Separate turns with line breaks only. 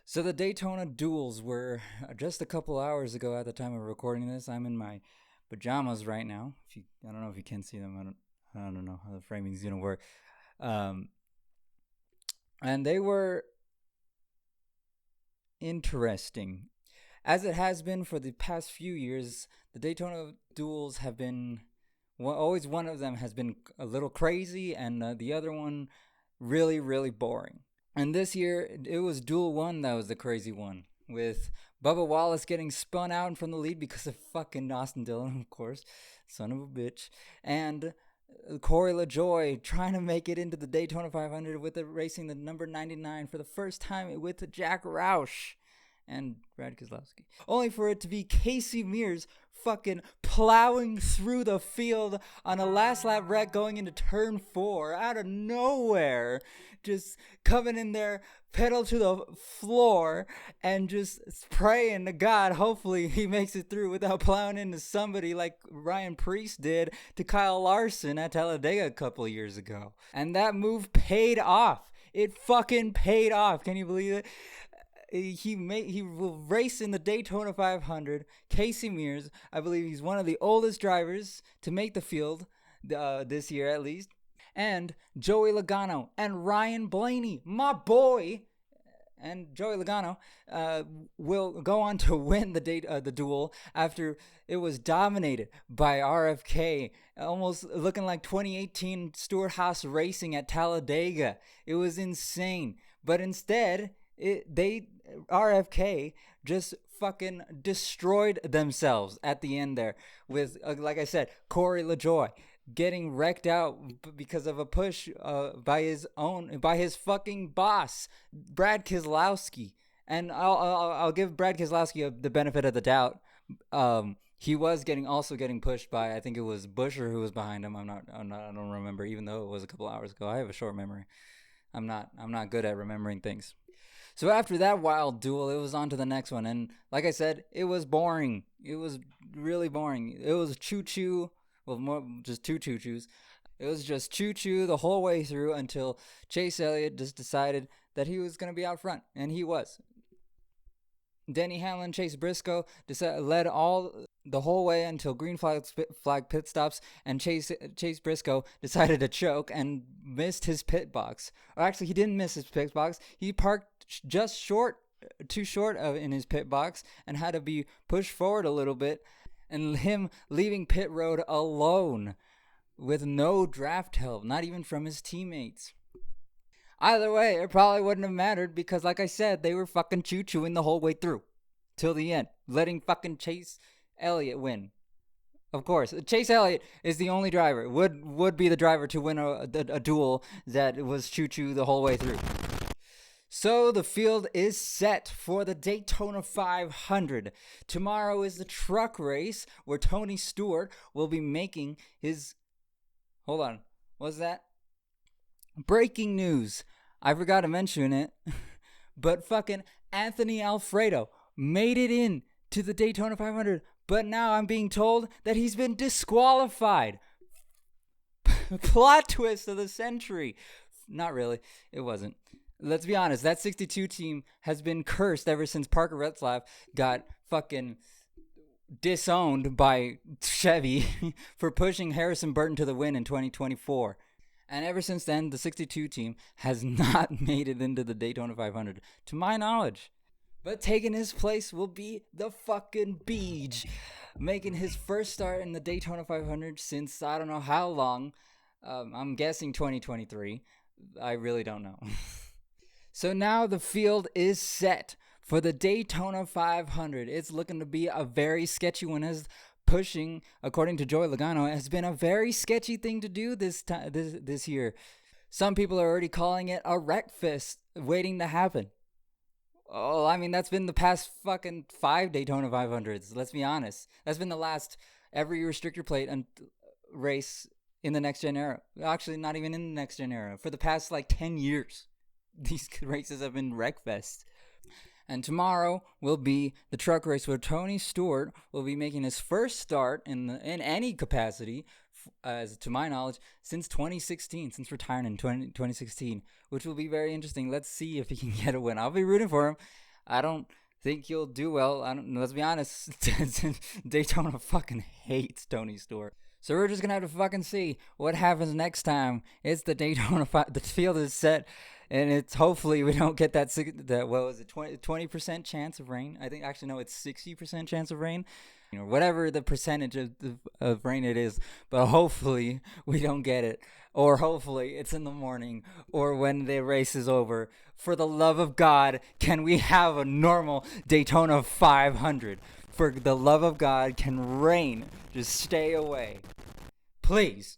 So the Daytona duels were just a couple hours ago at the time of recording this. I'm in my pajamas right now. I don't know if you can see them. I don't know how the framing is gonna work. Um, and they were interesting, as it has been for the past few years. The Daytona duels have been always one of them has been a little crazy, and the other one really, really boring. And this year, it was Duel 1 that was the crazy one, with Bubba Wallace getting spun out from the lead because of fucking Austin Dillon, of course, son of a bitch, and Corey LaJoy trying to make it into the Daytona 500 with racing the number 99 for the first time with Jack Roush and Brad Keselowski. Only for it to be Casey Mears fucking plowing through the field on a last lap wreck going into turn 4 out of nowhere. Just coming in there, pedal to the floor, and just praying to God, hopefully he makes it through without plowing into somebody like Ryan Preece did to Kyle Larson at Talladega a couple years ago. And that move paid off. It fucking paid off. Can you believe it? He will race in the Daytona 500. Casey Mears, I believe he's one of the oldest drivers to make the field this year at least. And Joey Logano and Ryan Blaney, my boy, and Joey Logano will go on to win the duel after it was dominated by RFK, almost looking like 2018 Stewart-Haas racing at Talladega. It was insane, but instead RFK just fucking destroyed themselves at the end there with, like I said, Corey LaJoy getting wrecked out because of a push by his fucking boss, Brad Keselowski. And I'll give Brad Keselowski the benefit of the doubt. He was also getting pushed by, I think it was Busher who was behind him. I don't remember, even though it was a couple hours ago. I have a short memory. I'm not good at remembering things. So after that wild duel, it was on to the next one. And like I said, it was boring. It was really boring. It was choo-choo. Well, more just two choo-choos. It was just choo-choo the whole way through until Chase Elliott just decided that he was going to be out front. And he was. Denny Hamlin, Chase Briscoe led the whole way until green flag pit stops, and Chase Briscoe decided to choke and missed his pit box. Or actually, he didn't miss his pit box. He parked just too short in his pit box, and had to be pushed forward a little bit, and him leaving pit road alone with no draft help, not even from his teammates. Either way, it probably wouldn't have mattered because, like I said, they were fucking choo-chooing the whole way through. Till the end. Letting fucking Chase Elliott win. Of course. Chase Elliott is the only driver. Would be the driver to win a duel that was choo-choo the whole way through. So the field is set for the Daytona 500. Tomorrow is the truck race where Tony Stewart will be making his... Hold on. What's that? Breaking news. I forgot to mention it, but fucking Anthony Alfredo made it in to the Daytona 500, but now I'm being told that he's been disqualified. Plot twist of the century. Not really. It wasn't. Let's be honest. That 62 team has been cursed ever since Parker Retzlaff got fucking disowned by Chevy for pushing Harrison Burton to the win in 2024. And ever since then, the 62 team has not made it into the Daytona 500, to my knowledge. But taking his place will be the fucking Beej, making his first start in the Daytona 500 since I don't know how long. I'm guessing 2023. I really don't know. So now the field is set for the Daytona 500. It's looking to be a very sketchy one, as pushing, according to Joey Logano, has been a very sketchy thing to do this year. Some people are already calling it a wreck fest waiting to happen. Oh, I mean, that's been the past fucking 5 Daytona 500s. Let's be honest. That's been the last every restrictor plate and race in the next gen era. Actually, not even in the next gen era. For the past like 10 years, these races have been wreck fest. And tomorrow will be the truck race where Tony Stewart will be making his first start in any capacity, as to my knowledge, since 2016, since retiring in 2016, which will be very interesting. Let's see if he can get a win. I'll be rooting for him. I don't think you'll do well. I don't. Let's be honest. Daytona fucking hates Tony Stewart. So we're just gonna have to fucking see what happens next time. It's the Daytona. The field is set, and it's hopefully we don't get that. What was it? 20% chance of rain? I think actually no, it's 60% chance of rain. Whatever the percentage of rain it is, but hopefully we don't get it, or hopefully it's in the morning, or when the race is over. For the love of God, can we have a normal Daytona 500? For the love of God, can rain just stay away? Please.